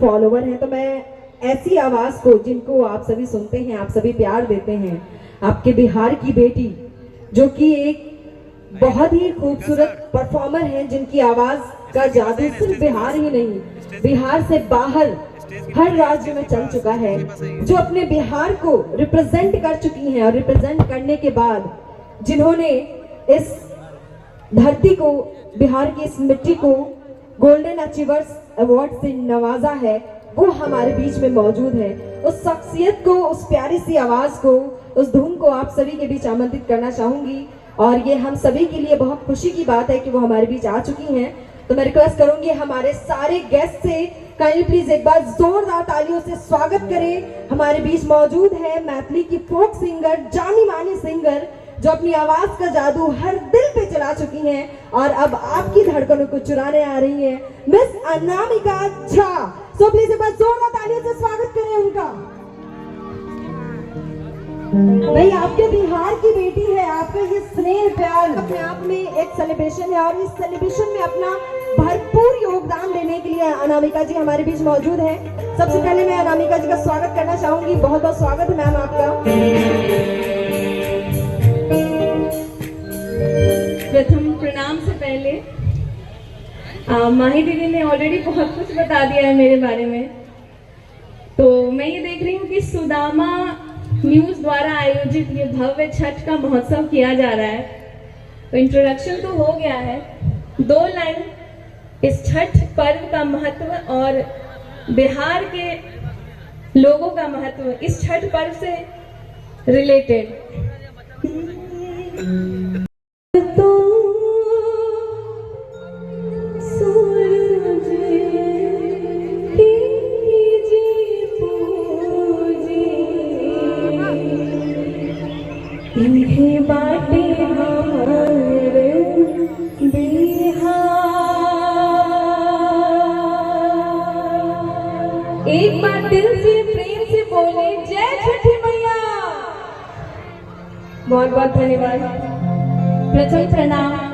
Follower हैं, तो मैं ऐसी आवाज को जिनको आप सभी सुनते हैं, आप सभी प्यार देते हैं, आपके बिहार की बेटी जो कि एक बहुत ही खूबसूरत परफॉर्मर हैं, जिनकी आवाज का जादू सिर्फ बिहार ही नहीं, बिहार से बाहर हर राज्य में चल चुका है, जो अपने बिहार को रिप्रेजेंट कर चुकी हैं और रिप्रेजेंट करने के बाद जिन्होंने इस धरती को, बिहार की इस मिट्टी को गोल्डन अचीवर्स अवार्ड से नवाजा है, वो हमारे बीच में मौजूद है। उस शख्सियत को, उस प्यारी सी आवाज को, उस धुन को आप सभी के बीच आमंत्रित करना चाहूंगी और ये हम सभी के लिए बहुत खुशी की बात है कि वो हमारे बीच आ चुकी हैं। तो मैं रिक्वेस्ट करूंगी हमारे सारे गेस्ट से काइंडली प्लीज एक बार जोरदार तालियों से स्वागत करें। हमारे बीच मौजूद है मैथिली की फोक सिंगर, जानी मानी सिंगर, जो अपनी आवाज का जादू हर दिल पे चला चुकी हैं और अब आपकी धड़कनों को चुराने आ रही हैं, miss Anamika Jha. So please एक बार जोरदार तालियों से स्वागत करें उनका। भाई आपके बिहार की बेटी है, आपका ये स्नेह प्यार अपने आप में एक सेलिब्रेशन है और इस सेलिब्रेशन में अपना भरपूर योगदान देने के लिए अनामिका जी हमारे बीच मौजूद है। सबसे पहले मैं अनामिका जी का स्वागत करना चाहूंगी। बहुत बहुत स्वागत है मैम आपका। प्रथम प्रणाम से पहले माही दीदी ने ऑलरेडी बहुत कुछ बता दिया है मेरे बारे में, तो मैं ये देख रही हूँ कि सुदामा न्यूज द्वारा आयोजित ये भव्य छठ का महोत्सव किया जा रहा है। तो इंट्रोडक्शन तो हो गया है, 2 लाइन इस छठ पर्व का महत्व और बिहार के लोगों का महत्व इस छठ पर्व से रिलेटेड। बाटे हमारे बिहार, एक बार दिल से प्रेम से बोले जय छठी मैया। बहुत बहुत धन्यवाद। प्रथम प्रणाम